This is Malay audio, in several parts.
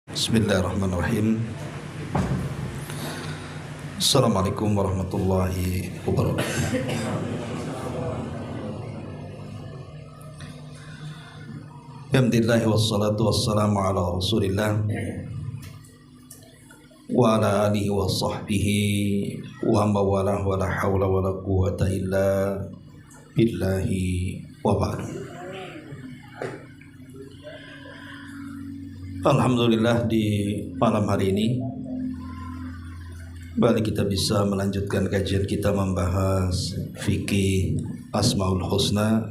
Bismillahirrahmanirrahim. Assalamualaikum warahmatullahi wabarakatuh. Alhamdulillah wassalatu wassalamu ala Rasulillah wa ala alihi wa sahbihi wa mawalah wa la hawla wa la quwwata illa billahi wa ba'du. Alhamdulillah, di malam hari ini kembali kita bisa melanjutkan kajian kita membahas fikih Asmaul Husna,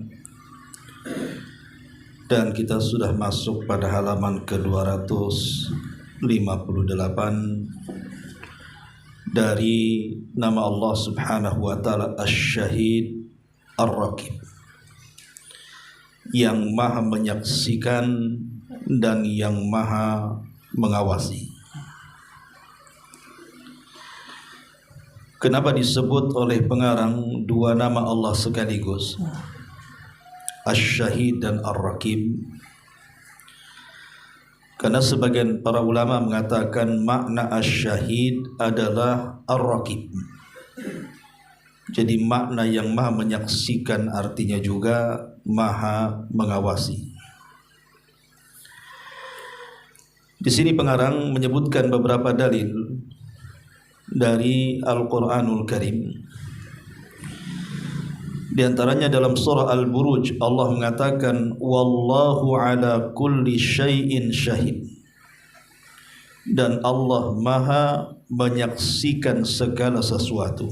dan kita sudah masuk pada halaman ke-258 dari nama Allah Subhanahu wa taala Asy-Syahid Ar-Raqib, yang maha menyaksikan dan yang maha mengawasi. Kenapa disebut oleh pengarang dua nama Allah sekaligus, Asy-Syahid dan Ar-Raqib? Karena sebagian para ulama mengatakan makna Asy-Syahid adalah Ar-Raqib. Jadi makna yang maha menyaksikan artinya juga maha mengawasi. Di sini pengarang menyebutkan beberapa dalil dari Al-Qur'anul Karim. Di antaranya dalam surah Al-Buruj Allah mengatakan wallahu ala kulli syai'in syahid, dan Allah maha menyaksikan segala sesuatu.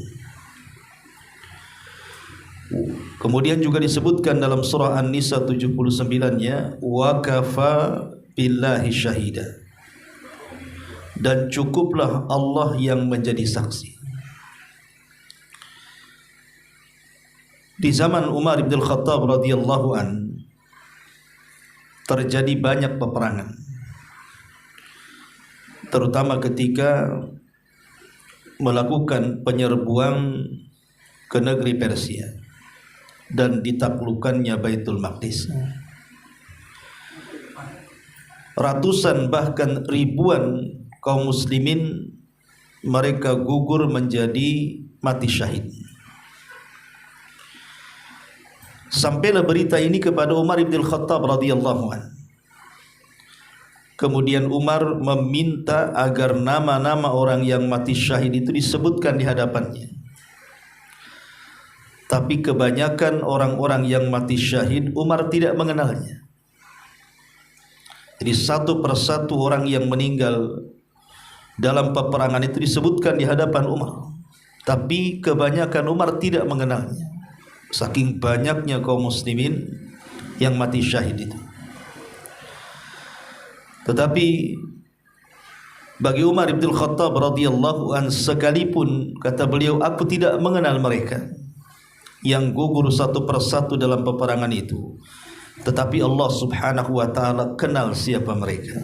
Kemudian juga disebutkan dalam surah An-Nisa 79-nya wa kafa billahi syahida, dan cukuplah Allah yang menjadi saksi. Di zaman Umar bin Khattab radhiyallahu an terjadi banyak peperangan, terutama ketika melakukan penyerbuan ke negeri Persia dan ditaklukkannya Baitul Maqdis. Ratusan bahkan ribuan kaum muslimin mereka gugur menjadi mati syahid. Sampailah berita ini kepada Umar bin Khattab radhiyallahu anhu. Kemudian Umar meminta agar nama-nama orang yang mati syahid itu disebutkan di hadapannya. Tapi kebanyakan orang-orang yang mati syahid Umar tidak mengenalnya. Jadi satu persatu orang yang meninggal dalam peperangan itu disebutkan di hadapan Umar, tapi kebanyakan Umar tidak mengenalnya, saking banyaknya kaum muslimin yang mati syahid itu. Tetapi bagi Umar bin Khattab radhiyallahu an, sekalipun kata beliau aku tidak mengenal mereka yang gugur satu persatu dalam peperangan itu, tetapi Allah Subhanahu wa taala kenal siapa mereka.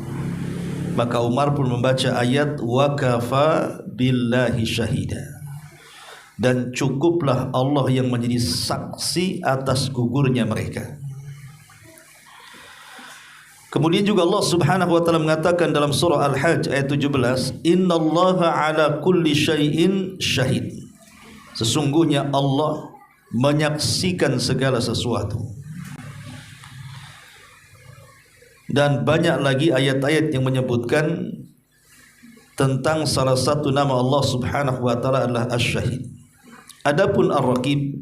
Maka Umar pun membaca ayat wa kafa billahi syahida, dan cukuplah Allah yang menjadi saksi atas gugurnya mereka. Kemudian juga Allah Subhanahu wa taala mengatakan dalam surah Al-Hajj ayat 17, innallaha ala kulli syai'in syahid. Sesungguhnya Allah menyaksikan segala sesuatu. Dan banyak lagi ayat-ayat yang menyebutkan tentang salah satu nama Allah Subhanahu wa taala adalah Asy-Syahid. Adapun Ar-Raqib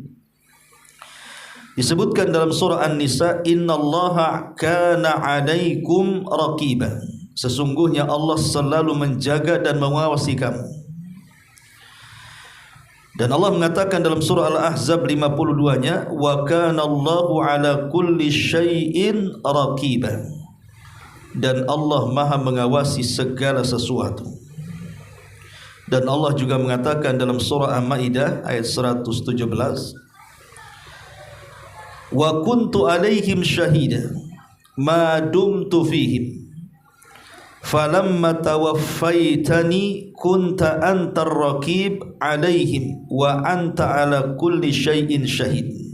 disebutkan dalam surah An-Nisa, innallaha kana 'alaikum raqiba. Sesungguhnya Allah selalu menjaga dan mengawasi kamu. Dan Allah mengatakan dalam surah Al-Ahzab 52-nya, wa kana Allahu 'ala kulli syai'in raqiba. Dan Allah maha mengawasi segala sesuatu. Dan Allah juga mengatakan dalam surah Al-Maidah ayat 117, wa kuntu alaihim syahida ma dumtu fihim falamma tawaffaitani kunta antar raqib alaihim wa anta ala kulli syai'in syahid.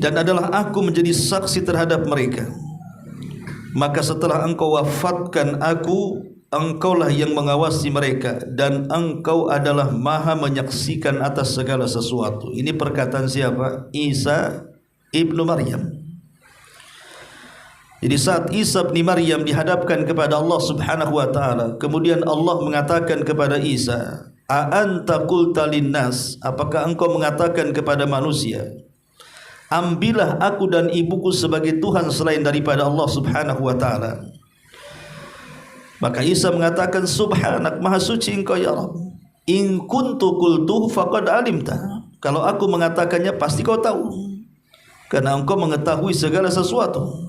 Dan adalah aku menjadi saksi terhadap mereka maka setelah engkau wafatkan aku, engkaulah yang mengawasi mereka dan engkau adalah maha menyaksikan atas segala sesuatu. Ini perkataan siapa? Isa ibnu Maryam. Jadi saat Isa bin Maryam dihadapkan kepada Allah Subhanahu wa taala, kemudian Allah mengatakan kepada Isa, "A anta qulta linnas?" Apakah engkau mengatakan kepada manusia, ambillah aku dan ibuku sebagai Tuhan selain daripada Allah Subhanahu wa taala? Maka Isa mengatakan, subhanak, maha suci engkau ya Rabb. In kuntu qultuhu faqad alimta. Kalau aku mengatakannya pasti kau tahu, karena engkau mengetahui segala sesuatu.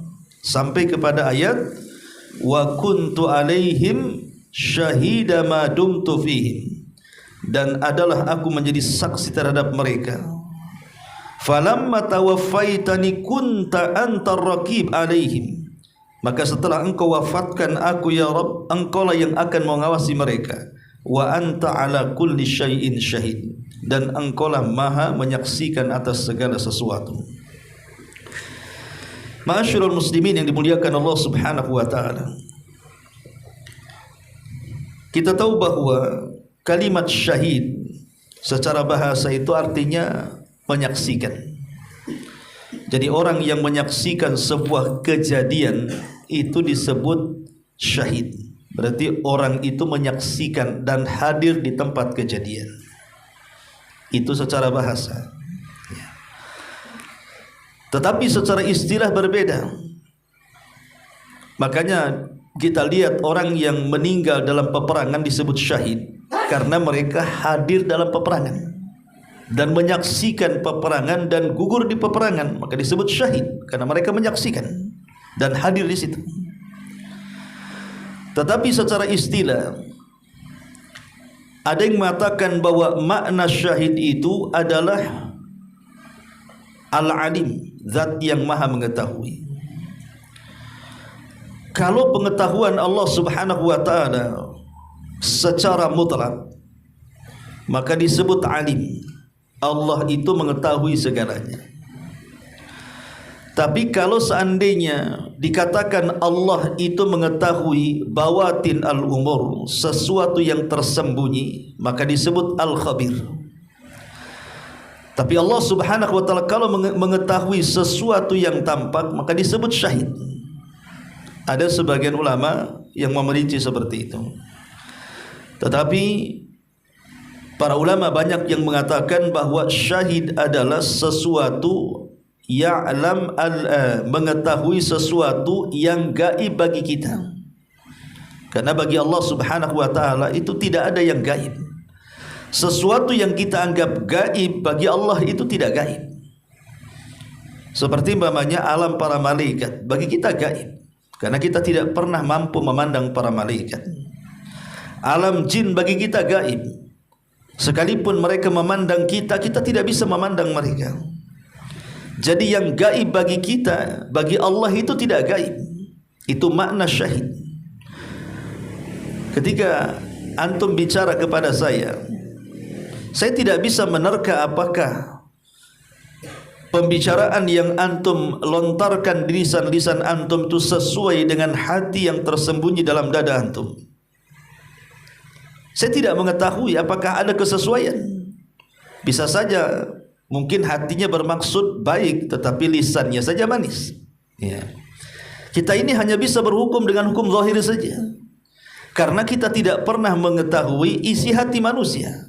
Sampai kepada ayat, wa kuntu alaihim syahida ma dumtu fihim, dan adalah aku menjadi saksi terhadap mereka. Falamma tawaffaitani kunta antar raqib alaihim. Maka setelah engkau wafatkan aku ya Rabb, engkaulah yang akan mengawasi mereka. Wa anta ala kulli syai'in syahid, dan engkaulah maha menyaksikan atas segala sesuatu. Ma'asyiral muslimin yang dimuliakan Allah Subhanahu wa taala, kita tahu bahwa kalimat syahid secara bahasa itu artinya menyaksikan. Jadi orang yang menyaksikan sebuah kejadian itu disebut syahid. Berarti orang itu menyaksikan dan hadir di tempat kejadian. Itu secara bahasa. Tetapi secara istilah berbeda. Makanya kita lihat orang yang meninggal dalam peperangan disebut syahid karena mereka hadir dalam peperangan dan menyaksikan peperangan dan gugur di peperangan, maka disebut syahid karena mereka menyaksikan dan hadir di situ. Tetapi secara istilah ada yang mengatakan bahwa makna syahid itu adalah al-alim, zat yang maha mengetahui. Kalau pengetahuan Allah Subhanahu wa taala secara mutlak, maka disebut alim. Allah itu mengetahui segalanya. Tapi kalau seandainya dikatakan Allah itu mengetahui bawatin al-umur, sesuatu yang tersembunyi, maka disebut al-khabir. Tapi Allah Subhanahu wa taala kalau mengetahui sesuatu yang tampak, maka disebut syahid. Ada sebagian ulama yang memerinci seperti itu. Tetapi para ulama banyak yang mengatakan bahwa syahid adalah sesuatu ya'lam mengetahui sesuatu yang gaib bagi kita. Karena bagi Allah Subhanahu wa taala itu tidak ada yang gaib. Sesuatu yang kita anggap gaib bagi Allah itu tidak gaib. Seperti umpamanya alam para malaikat bagi kita gaib, karena kita tidak pernah mampu memandang para malaikat. Alam jin bagi kita gaib, sekalipun mereka memandang kita, kita tidak bisa memandang mereka. Jadi yang gaib bagi kita, bagi Allah itu tidak gaib. Itu makna syahid. Ketika antum bicara kepada saya tidak bisa menerka apakah pembicaraan yang antum lontarkan di lisan antum itu sesuai dengan hati yang tersembunyi dalam dada antum. Saya tidak mengetahui apakah ada kesesuaian. Bisa saja mungkin hatinya bermaksud baik, tetapi lisannya saja manis. Ya. Kita ini hanya bisa berhukum dengan hukum zahir saja, karena kita tidak pernah mengetahui isi hati manusia.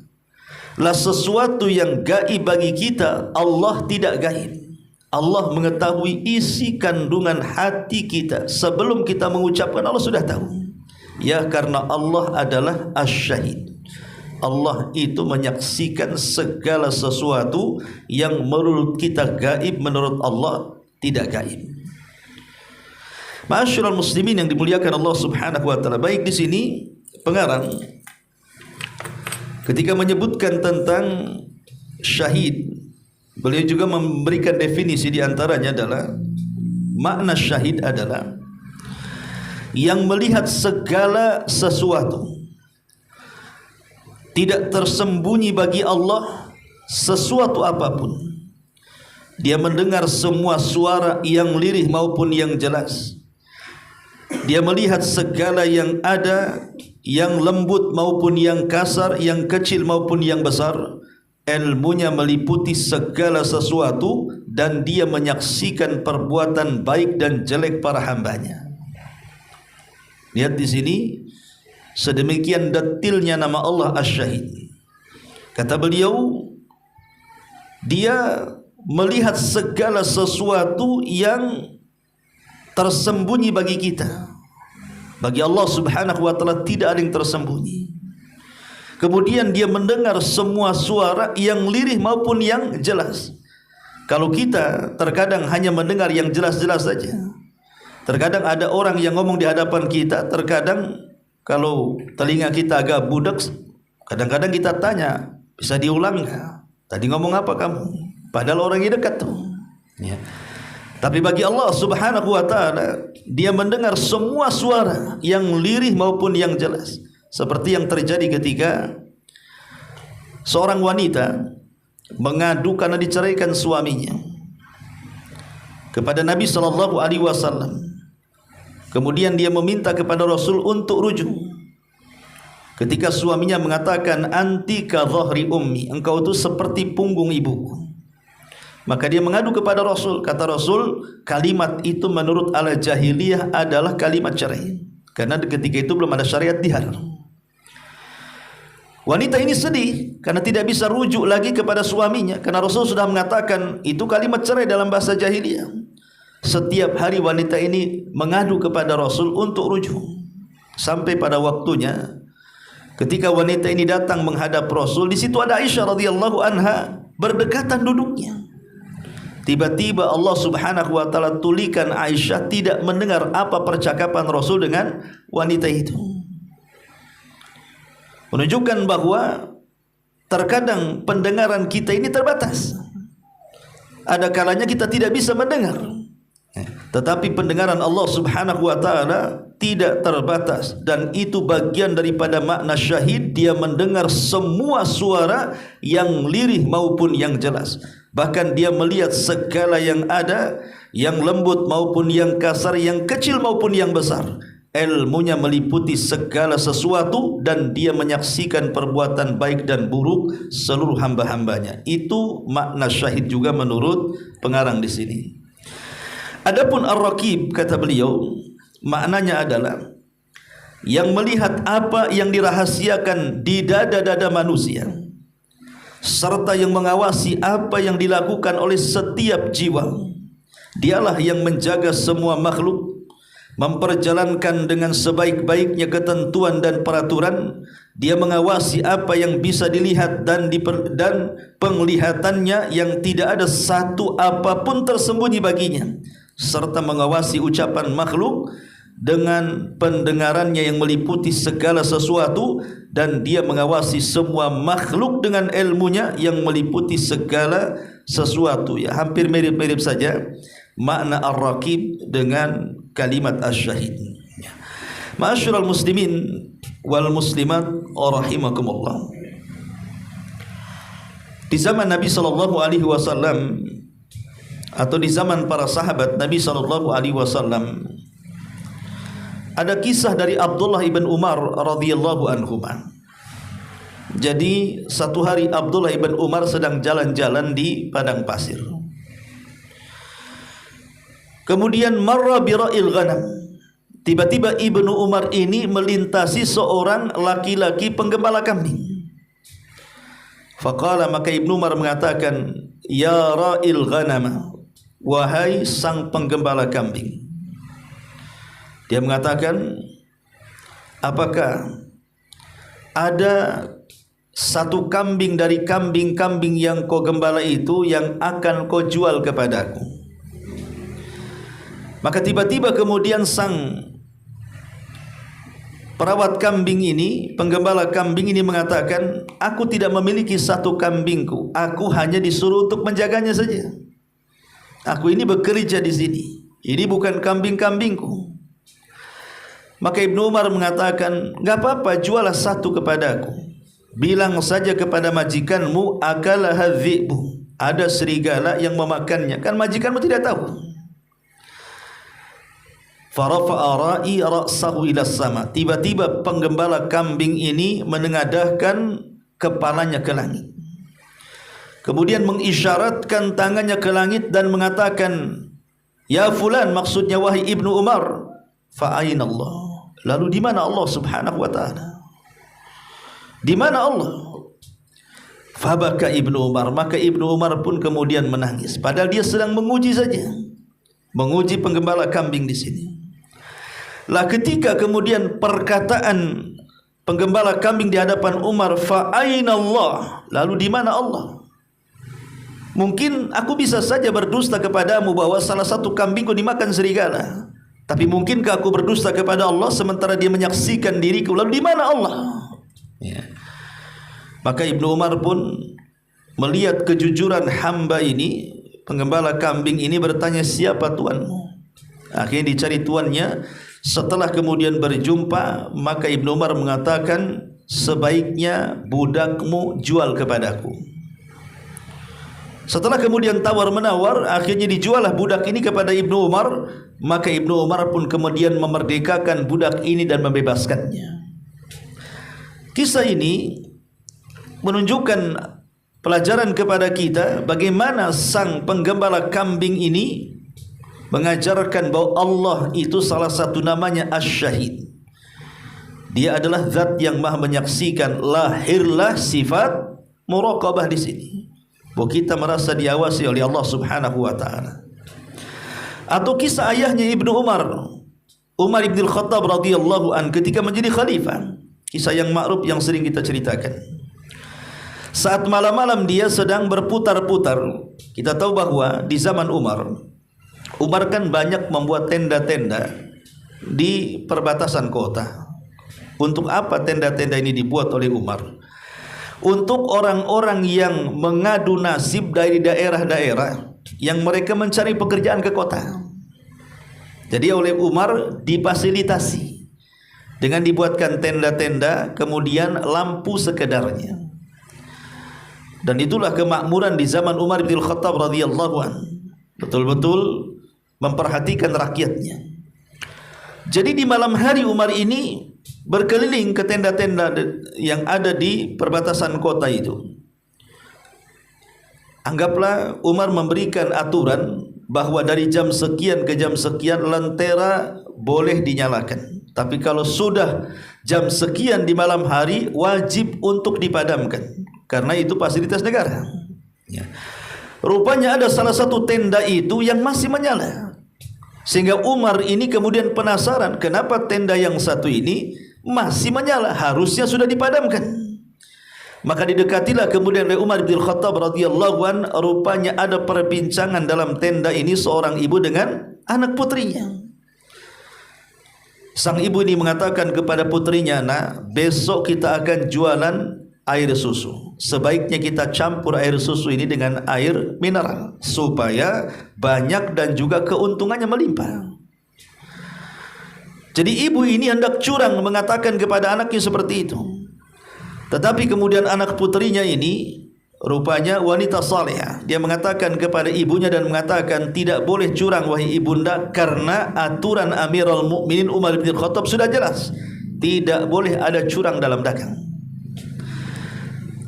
Lah sesuatu yang gaib bagi kita, Allah tidak gaib. Allah mengetahui isi kandungan hati kita sebelum kita mengucapkan, Allah sudah tahu. Ya, karena Allah adalah asy-syahid. Allah itu menyaksikan segala sesuatu yang menurut kita gaib, menurut Allah tidak gaib. Ma'asyiral muslimin yang dimuliakan Allah Subhanahu wa taala, baik di sini pengarang ketika menyebutkan tentang syahid, beliau juga memberikan definisi, di antaranya adalah makna syahid adalah yang melihat segala sesuatu. Tidak tersembunyi bagi Allah sesuatu apapun. Dia mendengar semua suara yang lirih maupun yang jelas. Dia melihat segala yang ada, yang lembut maupun yang kasar, yang kecil maupun yang besar. Ilmunya meliputi segala sesuatu dan dia menyaksikan perbuatan baik dan jelek para hambanya. Lihat di sini, sedemikian detilnya nama Allah Asy-Syahid. Kata beliau, dia melihat segala sesuatu yang tersembunyi bagi kita. Bagi Allah Subhanahu wa taala tidak ada yang tersembunyi. Kemudian dia mendengar semua suara yang lirih maupun yang jelas. Kalau kita terkadang hanya mendengar yang jelas-jelas saja. Terkadang ada orang yang ngomong di hadapan kita, terkadang kalau telinga kita agak budak, kadang-kadang kita tanya, bisa diulang enggak? Tadi ngomong apa kamu? Padahal orang yang dekat tuh. Ya. Tapi bagi Allah Subhanahu wa taala, dia mendengar semua suara yang lirih maupun yang jelas. Seperti yang terjadi ketika seorang wanita mengadu karena diceraikan suaminya kepada Nabi sallallahu alaihi wasallam. Kemudian dia meminta kepada Rasul untuk rujuk. Ketika suaminya mengatakan, "Anti ka dhahri ummi," engkau itu seperti punggung ibuku. Maka dia mengadu kepada Rasul. Kata Rasul, kalimat itu menurut ala jahiliyah adalah kalimat cerai, karena ketika itu belum ada syariat dihar. Wanita ini sedih karena tidak bisa rujuk lagi kepada suaminya, karena Rasul sudah mengatakan itu kalimat cerai dalam bahasa jahiliyah. Setiap hari wanita ini mengadu kepada Rasul untuk rujuk. Sampai pada waktunya ketika wanita ini datang menghadap Rasul, di situ ada Aisyah radhiyallahu anha berdekatan duduknya. Tiba-tiba Allah Subhanahu wa taala tulikan Aisyah tidak mendengar apa percakapan Rasul dengan wanita itu. Menunjukkan bahwa terkadang pendengaran kita ini terbatas. Ada kalanya kita tidak bisa mendengar. Tetapi pendengaran Allah Subhanahu wa taala tidak terbatas, dan itu bagian daripada makna syahid. Dia mendengar semua suara yang lirih maupun yang jelas. Bahkan dia melihat segala yang ada, yang lembut maupun yang kasar, yang kecil maupun yang besar. Ilmunya meliputi segala sesuatu dan dia menyaksikan perbuatan baik dan buruk seluruh hamba-hambanya. Itu makna syahid juga menurut pengarang di sini. Adapun ar-raqib, kata beliau, maknanya adalah yang melihat apa yang dirahasiakan di dada-dada manusia, serta yang mengawasi apa yang dilakukan oleh setiap jiwa. Dialah yang menjaga semua makhluk, memperjalankan dengan sebaik-baiknya ketentuan dan peraturan. Dia mengawasi apa yang bisa dilihat dan penglihatannya yang tidak ada satu apapun tersembunyi baginya, serta mengawasi ucapan makhluk dengan pendengarannya yang meliputi segala sesuatu, dan dia mengawasi semua makhluk dengan ilmunya yang meliputi segala sesuatu. Ya, hampir mirip-mirip saja makna ar-raqib dengan kalimat asy-syahid. Ma'asyiral muslimin wal muslimat rahimakumullah. Di zaman Nabi sallallahu alaihi wasallam atau di zaman para sahabat Nabi sallallahu alaihi wasallam, ada kisah dari Abdullah ibn Umar radhiyallahu anhuma. Jadi satu hari Abdullah ibn Umar sedang jalan-jalan di padang pasir. Kemudian marra bira'il ghanam. Tiba-tiba Ibnu Umar ini melintasi seorang laki-laki penggembala kambing. Faqala, maka Ibnu Umar mengatakan, ya ra'il ghanam, wahai sang penggembala kambing. Dia mengatakan, apakah ada satu kambing dari kambing-kambing yang kau gembala itu yang akan kau jual kepadaku? Maka tiba-tiba kemudian sang perawat kambing ini, penggembala kambing ini mengatakan, aku tidak memiliki satu kambingku, aku hanya disuruh untuk menjaganya saja. Aku ini bekerja di sini, ini bukan kambing-kambingku. Maka Ibnu Umar mengatakan, enggak apa-apa, jualah satu kepadaku. Bilang saja kepada majikanmu, akalaha dhi'bu, ada serigala yang memakannya. Kan majikanmu tidak tahu. farafa'a ra'i ra'sahu ila sama. Tiba-tiba penggembala kambing ini menengadahkan kepalanya ke langit. Kemudian mengisyaratkan tangannya ke langit dan mengatakan, ya fulan, maksudnya wahai Ibnu Umar, fa aina Allah? Lalu di mana Allah Subhanahu wa taala? Di mana Allah? Fabaka Ibnu Umar, maka Ibnu Umar pun kemudian menangis, padahal dia sedang menguji saja, menguji penggembala kambing di sini. Lah ketika kemudian perkataan penggembala kambing di hadapan Umar, fa aina Allah? Lalu di mana Allah? Mungkin aku bisa saja berdusta kepadamu bahwa salah satu kambingku dimakan serigala, tapi mungkinkah aku berdusta kepada Allah sementara dia menyaksikan diriku? Lalu di mana Allah? Ya. Maka Ibnu Umar pun melihat kejujuran hamba ini, penggembala kambing ini, bertanya, siapa tuanmu? Akhirnya dicari tuannya. Setelah kemudian berjumpa, maka Ibnu Umar mengatakan, sebaiknya budakmu jual kepadaku. Setelah kemudian tawar-menawar, akhirnya dijuallah budak ini kepada Ibnu Umar. Maka Ibnu Umar pun kemudian memerdekakan budak ini dan membebaskannya. Kisah ini menunjukkan pelajaran kepada kita bagaimana sang penggembala kambing ini mengajarkan bahwa Allah itu salah satu namanya Asy-Syahid. Dia adalah zat yang maha menyaksikan. Lahirlah sifat muraqabah di sini, bahwa kita merasa diawasi oleh Allah Subhanahu wa taala. Atau kisah ayahnya Ibnu Umar, Umar bin Khattab radhiyallahu an, ketika menjadi khalifah. Kisah yang ma'ruf yang sering kita ceritakan. Saat malam-malam dia sedang berputar-putar. Kita tahu bahwa di zaman Umar kan banyak membuat tenda-tenda di perbatasan kota. Untuk apa tenda-tenda ini dibuat oleh Umar? Untuk orang-orang yang mengadu nasib dari daerah-daerah yang mereka mencari pekerjaan ke kota. Jadi oleh Umar difasilitasi dengan dibuatkan tenda-tenda, kemudian lampu sekedarnya. Dan itulah kemakmuran di zaman Umar bin Khattab radhiyallahu anhu. Betul-betul memperhatikan rakyatnya. Jadi di malam hari Umar ini berkeliling ke tenda-tenda yang ada di perbatasan kota itu. Anggaplah Umar memberikan aturan bahwa dari jam sekian ke jam sekian lentera boleh dinyalakan, tapi kalau sudah jam sekian di malam hari wajib untuk dipadamkan, karena itu fasilitas negara. Ya. Rupanya ada salah satu tenda itu yang masih menyala, sehingga Umar ini kemudian penasaran, kenapa tenda yang satu ini masih menyala, harusnya sudah dipadamkan. Maka didekatilah kemudian oleh Umar bin Khattab radhiyallahu an. Rupanya ada perbincangan dalam tenda ini seorang ibu dengan anak putrinya. Sang ibu ini mengatakan kepada putrinya, nak, besok kita akan jualan air susu. Sebaiknya kita campur air susu ini dengan air mineral supaya banyak dan juga keuntungannya melimpah. Jadi ibu ini hendak curang mengatakan kepada anaknya seperti itu. Tetapi kemudian anak putrinya ini rupanya wanita salehah. Dia mengatakan kepada ibunya dan mengatakan, tidak boleh curang wahai ibunda, karena aturan Amirul Mukminin Umar bin Khattab sudah jelas, tidak boleh ada curang dalam dagang.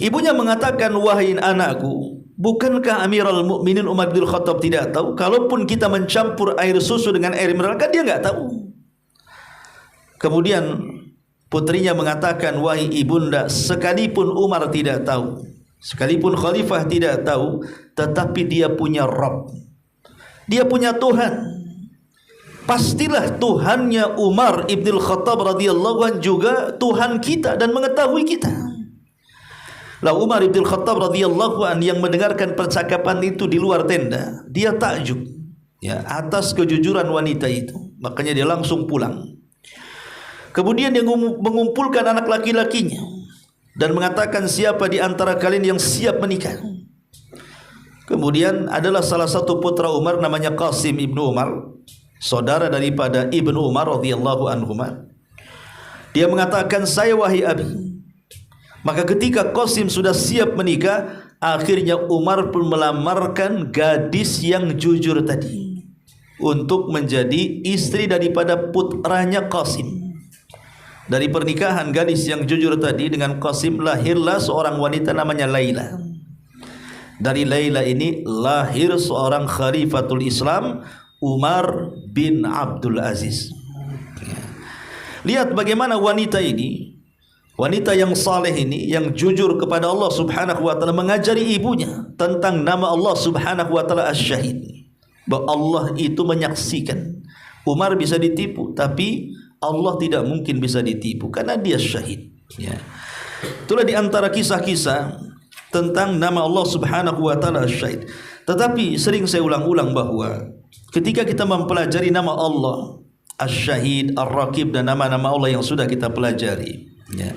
Ibunya mengatakan, wahai anakku, bukankah Amirul Mukminin Umar bin Khattab tidak tahu kalaupun kita mencampur air susu dengan air mineral? Kan dia enggak tahu. Kemudian putrinya mengatakan, wahai ibunda, sekalipun Umar tidak tahu, sekalipun khalifah tidak tahu, tetapi dia punya Rabb, dia punya Tuhan. Pastilah Tuhannya Umar ibn Khattab radhiyallahu anhu juga Tuhan kita dan mengetahui kita. Lah Umar ibn Khattab radhiyallahu anhu yang mendengarkan percakapan itu di luar tenda, dia takjub ya atas kejujuran wanita itu. Makanya dia langsung pulang. Kemudian dia mengumpulkan anak laki-lakinya dan mengatakan, siapa di antara kalian yang siap menikah? Kemudian adalah salah satu putra Umar namanya Qasim ibnu Umar, saudara daripada Ibnu Umar radhiyallahu anhuma. Dia mengatakan, saya wahai abi. Maka ketika Qasim sudah siap menikah, akhirnya Umar pun melamarkan gadis yang jujur tadi. untuk menjadi istri daripada putranya Qasim. Dari pernikahan gadis yang jujur tadi dengan Qasim lahirlah seorang wanita namanya Laila. Dari Laila ini lahir seorang khalifatul Islam, Umar bin Abdul Aziz. Lihat bagaimana wanita ini, wanita yang saleh ini, yang jujur kepada Allah subhanahu wa ta'ala, mengajari ibunya tentang nama Allah subhanahu wa ta'ala Asy-Syahid, bahwa Allah itu menyaksikan. Umar bisa ditipu, tapi Allah tidak mungkin bisa ditipu karena dia syahid. Ya. Itulah di antara kisah-kisah tentang nama Allah subhanahu wa ta'ala Asy-Syahid. Tetapi sering saya ulang-ulang bahwa ketika kita mempelajari nama Allah Asy-Syahid, Ar-Raqib, dan nama-nama Allah yang sudah kita pelajari, ya,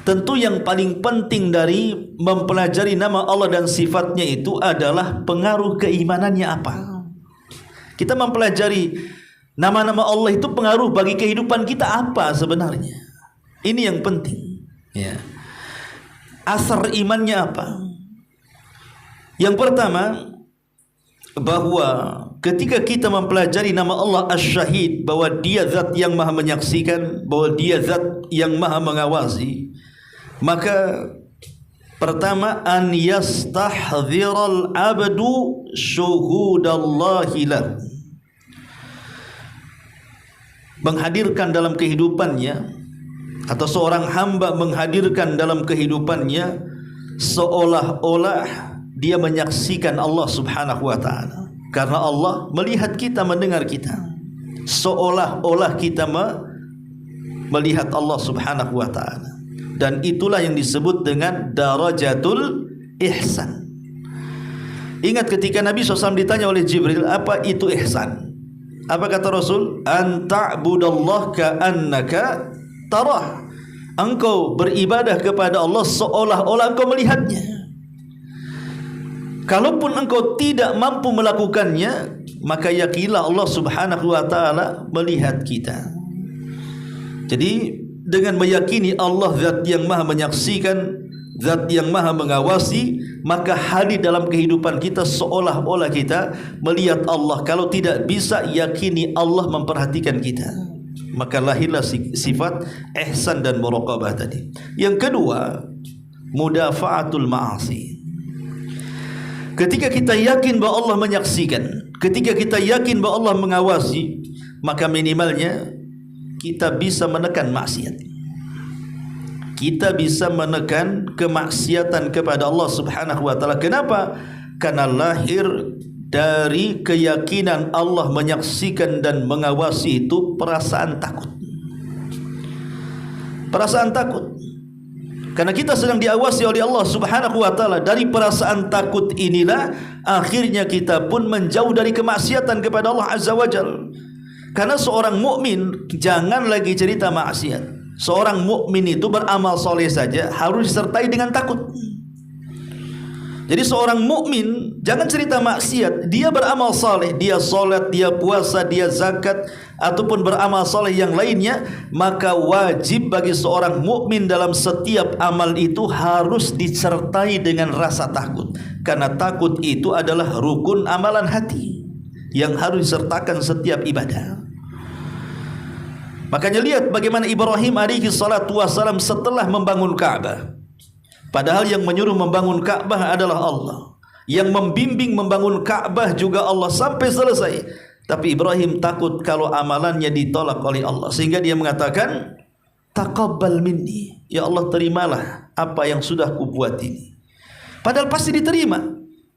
tentu yang paling penting dari mempelajari nama Allah dan sifatnya itu adalah pengaruh keimanannya apa. Kita mempelajari nama-nama Allah itu pengaruh bagi kehidupan kita apa sebenarnya. Ini yang penting, ya. Asar imannya apa? Yang pertama, bahwa ketika kita mempelajari nama Allah Asy-Syahid, bahwa dia zat yang maha menyaksikan, bahwa dia zat yang maha mengawasi, maka pertama, an yastahdhiral abdu syuhudallahi lahu, menghadirkan dalam kehidupannya, atau seorang hamba menghadirkan dalam kehidupannya seolah-olah dia menyaksikan Allah subhanahu wa ta'ala. Karena Allah melihat kita, mendengar kita, seolah-olah kita melihat Allah subhanahu wa ta'ala. Dan itulah yang disebut dengan darajatul ihsan. Ingat ketika Nabi SAW ditanya oleh Jibril, apa itu ihsan? Apa kata Rasul? An ta'budallah ka'annaka tarah. Engkau beribadah kepada Allah seolah-olah engkau melihatnya. Kalaupun engkau tidak mampu melakukannya, maka yakinlah Allah subhanahu wa ta'ala melihat kita. Jadi dengan meyakini Allah zat yang maha menyaksikan, zat yang maha mengawasi, maka hadir dalam kehidupan kita seolah-olah kita melihat Allah. Kalau tidak bisa yakini Allah memperhatikan kita, maka lahirlah sifat ihsan dan muraqabah tadi. Yang kedua, mudafa'atul ma'asi. Ketika kita yakin bahwa Allah menyaksikan, ketika kita yakin bahwa Allah mengawasi, maka minimalnya kita bisa menekan maksiat. Kita bisa menekan kemaksiatan kepada Allah subhanahu wa ta'ala. Kenapa? Karena lahir dari keyakinan Allah menyaksikan dan mengawasi itu perasaan takut. Perasaan takut. Karena kita sedang diawasi oleh Allah subhanahu wa ta'ala. Dari perasaan takut inilah akhirnya kita pun menjauh dari kemaksiatan kepada Allah azza wa jalla. Karena seorang mukmin jangan lagi cerita maksiat. Seorang mukmin itu beramal soleh saja harus disertai dengan takut. Jadi seorang mukmin jangan cerita maksiat, dia beramal saleh, dia salat, dia puasa, dia zakat, ataupun beramal saleh yang lainnya, maka wajib bagi seorang mukmin dalam setiap amal itu harus disertai dengan rasa takut. Karena takut itu adalah rukun amalan hati yang harus disertakan setiap ibadah. Makanya lihat bagaimana Ibrahim alaihi salatu wassalam setelah membangun Ka'bah. Padahal yang menyuruh membangun Ka'bah adalah Allah, yang membimbing membangun Ka'bah juga Allah sampai selesai. Tapi Ibrahim takut kalau amalannya ditolak oleh Allah, sehingga dia mengatakan, taqabbal minni, ya Allah terimalah apa yang sudah kubuat ini. Padahal pasti diterima,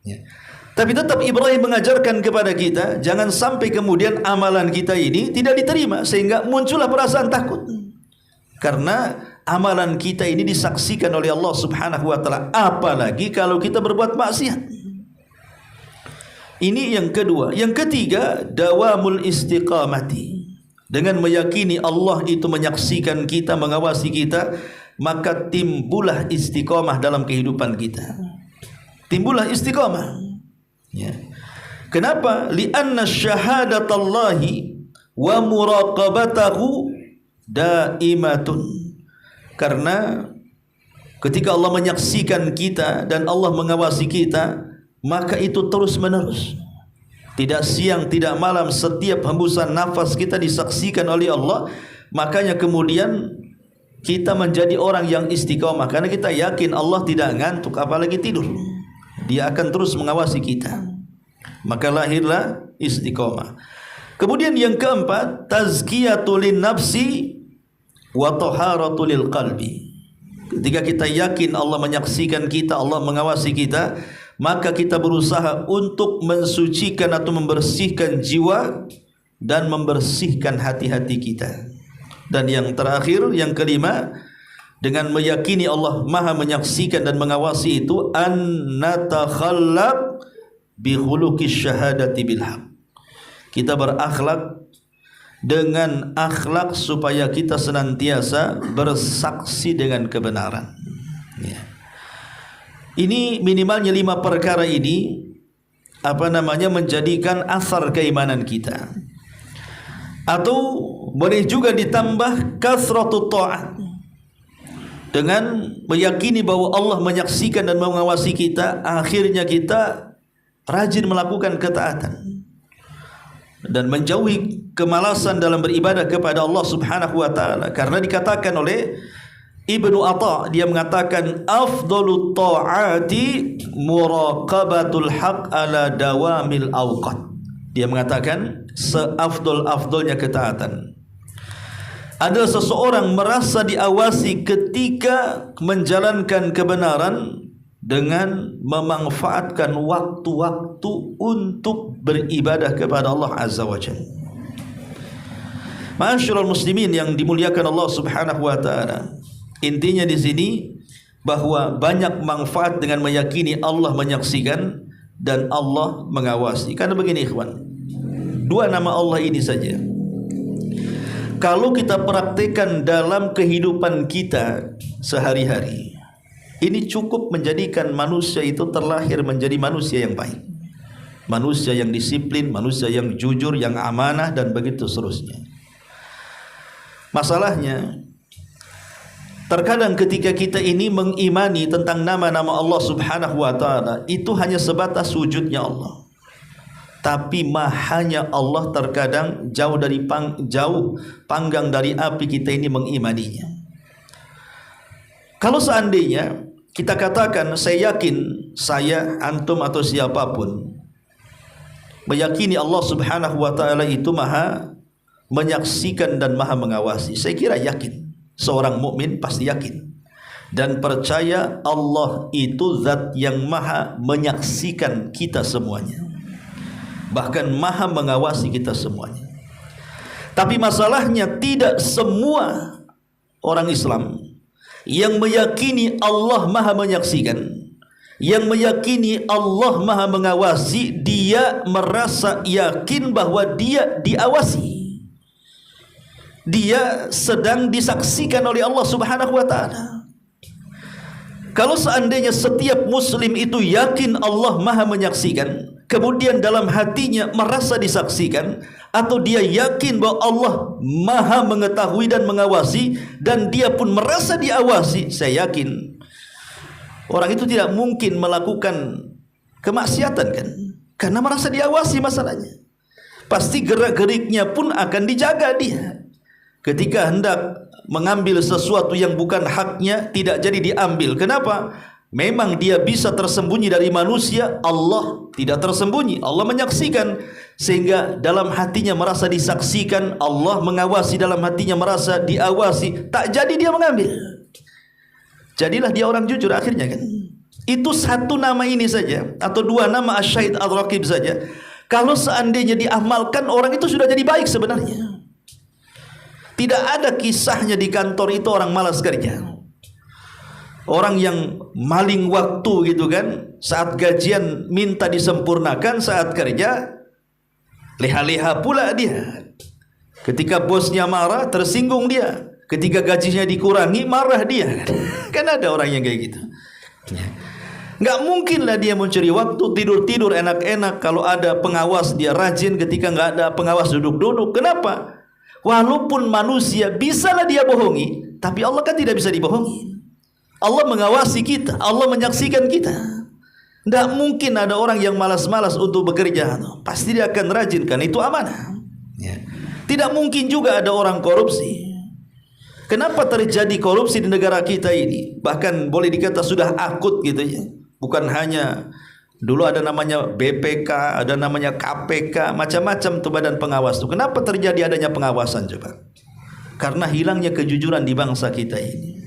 ya. Tapi tetap Ibrahim mengajarkan kepada kita, jangan sampai kemudian amalan kita ini tidak diterima, sehingga muncullah perasaan takut. Karena amalan kita ini disaksikan oleh Allah subhanahu wa ta'ala. Apalagi kalau kita berbuat maksiat. Ini yang kedua. Yang ketiga, dawamul istiqamati. Dengan meyakini Allah itu menyaksikan kita, mengawasi kita, maka timbullah istiqamah dalam kehidupan kita. Timbullah istiqamah, ya. Kenapa? Lianna syahadatallahi wa muraqabatahu daimatun. Karena ketika Allah menyaksikan kita dan Allah mengawasi kita, maka itu terus menerus. tidak siang, tidak malam, setiap hembusan nafas kita disaksikan oleh Allah. Makanya kemudian kita menjadi orang yang istiqomah, karena kita yakin Allah tidak ngantuk apalagi tidur. Dia akan terus mengawasi kita. Maka lahirlah istiqomah. Kemudian yang keempat, tazkiyatul nafsi wa taharatul qalbi. Ketika kita yakin Allah menyaksikan kita, Allah mengawasi kita, maka kita berusaha untuk mensucikan atau membersihkan jiwa dan membersihkan hati-hati kita. Dan yang terakhir, yang kelima, dengan meyakini Allah Maha menyaksikan dan mengawasi itu, an natakhallaq bi khuluqis syahadati bil haq. Kita berakhlak dengan akhlak supaya kita senantiasa bersaksi dengan kebenaran. Ya. Ini minimalnya 5 perkara ini menjadikan asar keimanan kita. Atau boleh juga ditambah kasratut ta'at, dengan meyakini bahwa Allah menyaksikan dan mengawasi kita, akhirnya kita rajin melakukan ketaatan dan menjauhi kemalasan dalam beribadah kepada Allah Subhanahu wa taala. Karena dikatakan oleh Ibnu Atha, dia mengatakan afdalut ta'ati muraqabatul haq ala dawamil awqat. Dia mengatakan seafdol-afdolnya ketaatan adalah seseorang merasa diawasi ketika menjalankan kebenaran dengan memanfaatkan waktu-waktu untuk beribadah kepada Allah Azza wa Jalla. Ma'asyiral muslimin yang dimuliakan Allah Subhanahu wa taala. Intinya di sini bahwa banyak manfaat dengan meyakini Allah menyaksikan dan Allah mengawasi. Karena begini ikhwan, 2 nama Allah ini saja, kalau kita praktekkan dalam kehidupan kita sehari-hari, ini cukup menjadikan manusia itu terlahir menjadi manusia yang baik, manusia yang disiplin, manusia yang jujur, yang amanah, dan begitu seterusnya. Masalahnya, terkadang ketika kita ini mengimani tentang nama-nama Allah Subhanahu wa ta'ala, itu hanya sebatas wujudnya Allah, tapi mahanya Allah terkadang jauh panggang dari api kita ini mengimaninya. Kalau seandainya kita katakan, saya yakin, saya, antum atau siapapun meyakini Allah Subhanahu wa ta'ala itu maha menyaksikan dan maha mengawasi, saya kira yakin, seorang mukmin pasti yakin dan percaya Allah itu zat yang maha menyaksikan kita semuanya, bahkan maha mengawasi kita semuanya. Tapi masalahnya, tidak semua orang Islam yang meyakini Allah maha menyaksikan, yang meyakini Allah maha mengawasi, dia merasa yakin bahwa dia diawasi, dia sedang disaksikan oleh Allah Subhanahu wa ta'ala. Kalau seandainya setiap muslim itu yakin Allah maha menyaksikan, kemudian dalam hatinya merasa disaksikan, atau dia yakin bahwa Allah maha mengetahui dan mengawasi, dan dia pun merasa diawasi, saya yakin orang itu tidak mungkin melakukan kemaksiatan, kan? Karena merasa diawasi masalahnya. Pasti gerak-geriknya pun akan dijaga dia. Ketika hendak mengambil sesuatu yang bukan haknya, tidak jadi diambil. Kenapa? Memang dia bisa tersembunyi dari manusia, Allah tidak tersembunyi, Allah menyaksikan, sehingga dalam hatinya merasa disaksikan, Allah mengawasi, dalam hatinya merasa diawasi, tak jadi dia mengambil. Jadilah dia orang jujur akhirnya, kan? Itu 1 nama ini saja, atau 2 nama Asy-Syahid Ar-Raqib saja, kalau seandainya diamalkan, orang itu sudah jadi baik sebenarnya. Tidak ada kisahnya di kantor itu orang malas kerja, orang yang maling waktu gitu kan, saat gajian minta disempurnakan, saat kerja leha-leha pula dia. Ketika bosnya marah, tersinggung dia. Ketika gajinya dikurangi, marah dia. Kan ada orang yang kayak gitu. Nggak mungkin lah dia mencuri waktu, tidur-tidur enak-enak. Kalau ada pengawas dia rajin, ketika nggak ada pengawas duduk-duduk. Kenapa? Walaupun manusia bisalah dia bohongi, tapi Allah kan tidak bisa dibohongi. Allah mengawasi kita, Allah menyaksikan kita. Tidak mungkin ada orang yang malas-malas untuk bekerja. Pasti dia akan rajin, kan itu amanah. Ya. Tidak mungkin juga ada orang korupsi. Kenapa terjadi korupsi di negara kita ini? Bahkan boleh dikata sudah akut gitu ya. Bukan hanya dulu ada namanya BPK, ada namanya KPK, macam-macam tuh badan pengawas tuh. Kenapa terjadi adanya pengawasan coba? Karena hilangnya kejujuran di bangsa kita ini.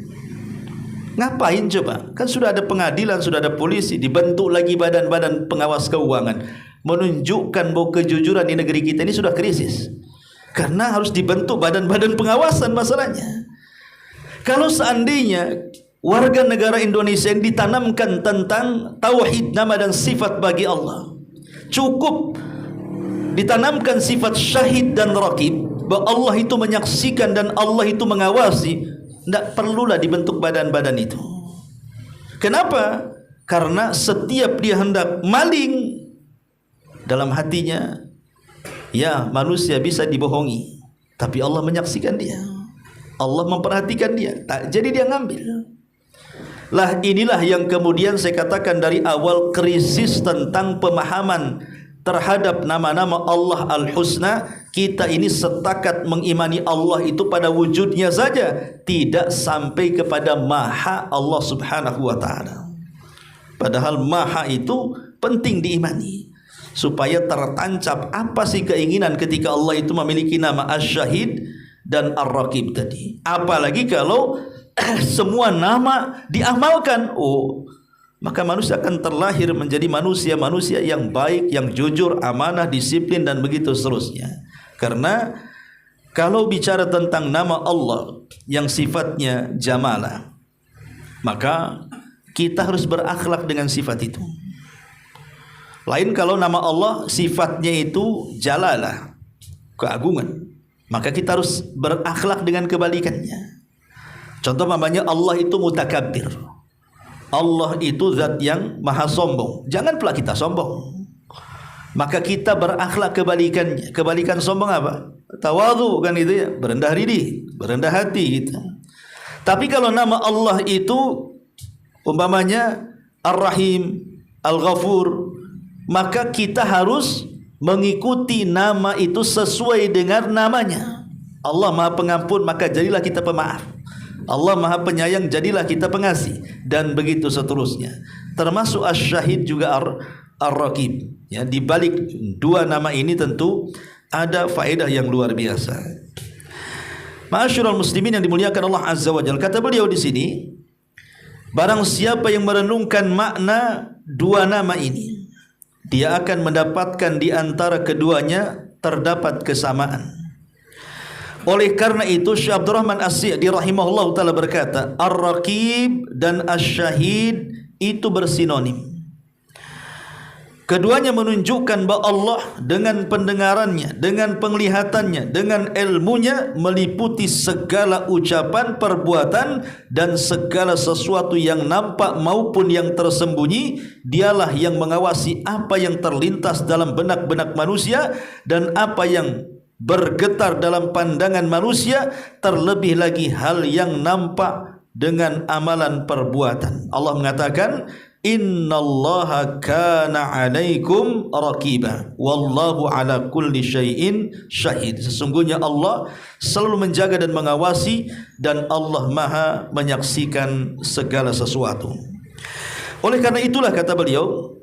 Ngapain coba? Kan sudah ada pengadilan, sudah ada polisi, dibentuk lagi badan-badan pengawas keuangan, menunjukkan bahwa kejujuran di negeri kita ini sudah krisis. Karena harus dibentuk badan-badan pengawasan masalahnya. Kalau seandainya warga negara Indonesia yang ditanamkan tentang tauhid nama dan sifat bagi Allah, cukup ditanamkan sifat syahid dan raqib, bahwa Allah itu menyaksikan dan Allah itu mengawasi, tidak perlulah dibentuk badan-badan itu. Kenapa? Karena setiap dia hendak maling, dalam hatinya, ya manusia bisa dibohongi, tapi Allah menyaksikan dia, Allah memperhatikan dia, jadi dia ngambil. Lah inilah yang kemudian saya katakan dari awal, krisis tentang pemahaman terhadap nama-nama Allah Al-Husna. Kita ini setakat mengimani Allah itu pada wujudnya saja, tidak sampai kepada maha Allah Subhanahu wa ta'ala. Padahal maha itu penting diimani, supaya tertancap apa sih keinginan ketika Allah itu memiliki nama Asy-Syahid dan Ar-Raqib tadi. Apalagi kalau semua nama diamalkan, maka manusia akan terlahir menjadi manusia-manusia yang baik, yang jujur, amanah, disiplin, dan begitu seterusnya. Karena kalau bicara tentang nama Allah yang sifatnya jamalah, maka kita harus berakhlak dengan sifat itu. Lain kalau nama Allah sifatnya itu jalalah, keagungan, maka kita harus berakhlak dengan kebalikannya. Contoh namanya Allah itu mutakabbir, Allah itu zat yang maha sombong. Jangan pula kita sombong, maka kita berakhlak kebalikannya. Kebalikan sombong apa? Tawadhu, kan itu ya, berendah diri, berendah hati gitu. Tapi kalau nama Allah itu umpamanya Ar-Rahim, Al-Ghafur, maka kita harus mengikuti nama itu sesuai dengan namanya. Allah Maha Pengampun, maka jadilah kita pemaaf. Allah Maha Penyayang, jadilah kita pengasih, dan begitu seterusnya. Termasuk Asy-Syahid juga Ar-Raqib. Ya, di balik dua nama ini tentu ada faedah yang luar biasa. Ma'asyiral muslimin yang dimuliakan Allah Azza wa Jalla, kata beliau di sini, barang siapa yang merenungkan makna dua nama ini, dia akan mendapatkan di antara keduanya terdapat kesamaan. Oleh karena itu Syekh Abdurrahman As-Sa'di rahimahullah ta'ala berkata, Ar-Raqib dan Asy-Syahid itu bersinonim. Keduanya menunjukkan bahwa Allah dengan pendengarannya, dengan penglihatannya, dengan ilmunya meliputi segala ucapan, perbuatan, dan segala sesuatu yang nampak maupun yang tersembunyi. Dialah yang mengawasi apa yang terlintas dalam benak-benak manusia dan apa yang bergetar dalam pandangan manusia, terlebih lagi hal yang nampak dengan amalan perbuatan. Allah mengatakan, Innallaha kana 'alaikum raqiba wallahu 'ala kulli syai'in syahid. Sesungguhnya Allah selalu menjaga dan mengawasi, dan Allah Maha menyaksikan segala sesuatu. Oleh karena itulah kata beliau,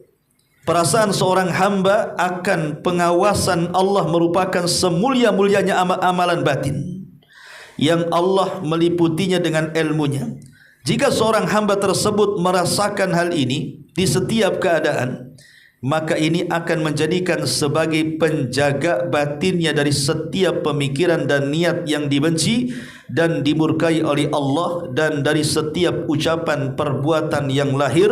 perasaan seorang hamba akan pengawasan Allah merupakan semulia-mulianya amalan batin yang Allah meliputinya dengan ilmunya. Jika seorang hamba tersebut merasakan hal ini di setiap keadaan, maka ini akan menjadikan sebagai penjaga batinnya dari setiap pemikiran dan niat yang dibenci dan dimurkai oleh Allah, dan dari setiap ucapan perbuatan yang lahir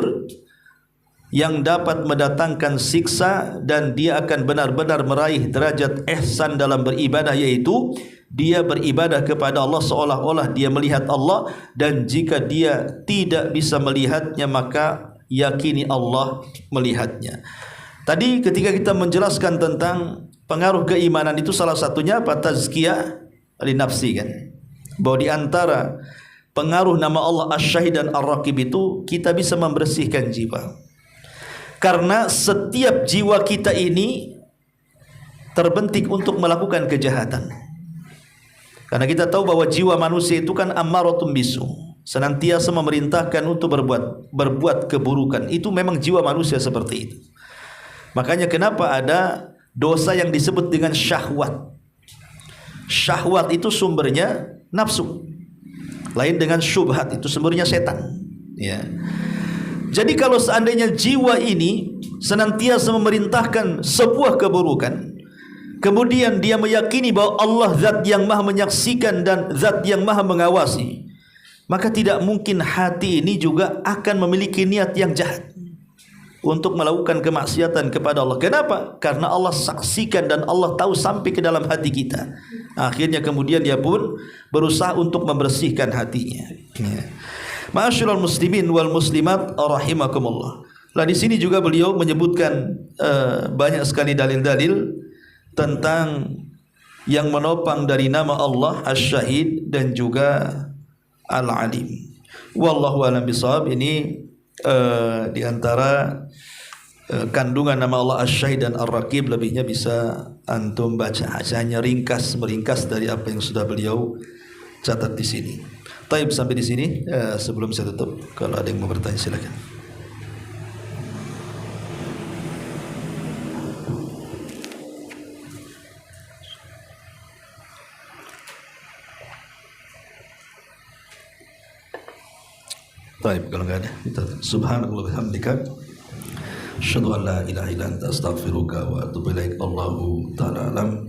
yang dapat mendatangkan siksa, dan dia akan benar-benar meraih derajat ihsan dalam beribadah, yaitu dia beribadah kepada Allah seolah-olah dia melihat Allah, dan jika dia tidak bisa melihatnya maka yakini Allah melihatnya. Tadi ketika kita menjelaskan tentang pengaruh keimanan itu, salah satunya apa? Tazkiyah li nafsi, kan? Bahwa di antara pengaruh nama Allah Asy-Syahid dan Ar-Raqib itu kita bisa membersihkan jiwa. Karena setiap jiwa kita ini terbentik untuk melakukan kejahatan. Karena kita tahu bahwa jiwa manusia itu kan ammaratun bisu, senantiasa memerintahkan untuk berbuat keburukan. Itu memang jiwa manusia seperti itu. Makanya kenapa ada dosa yang disebut dengan syahwat. Syahwat itu sumbernya nafsu. Lain dengan syubhat, itu sumbernya setan. Ya. Jadi kalau seandainya jiwa ini senantiasa memerintahkan sebuah keburukan, kemudian dia meyakini bahwa Allah zat yang maha menyaksikan dan zat yang maha mengawasi, maka tidak mungkin hati ini juga akan memiliki niat yang jahat untuk melakukan kemaksiatan kepada Allah. Kenapa? Karena Allah saksikan dan Allah tahu sampai ke dalam hati kita. Akhirnya kemudian dia pun berusaha untuk membersihkan hatinya. Ma'asyiral muslimin wal muslimat rahimakumullah. Lah di sini juga beliau menyebutkan banyak sekali dalil-dalil tentang yang menopang dari nama Allah Asy-Syahid dan juga Al-Alim. Wallahu a'lam bishawab. Ini di antara kandungan nama Allah Asy-Syahid dan Ar-Raqib, lebihnya bisa antum baca. Hanya meringkas dari apa yang sudah beliau catat di sini. Taib, sampai di sini. Sebelum saya tutup, kalau ada yang mau bertanya silakan. Taib, kalau enggak ada, kita subhanallah bihamdika asyhadu an la ilaha illa anta astaghfiruka wa atubu ilaik. Allahu ta'ala alam.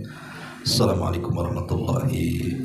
Assalamualaikum warahmatullahi wabarakatuh.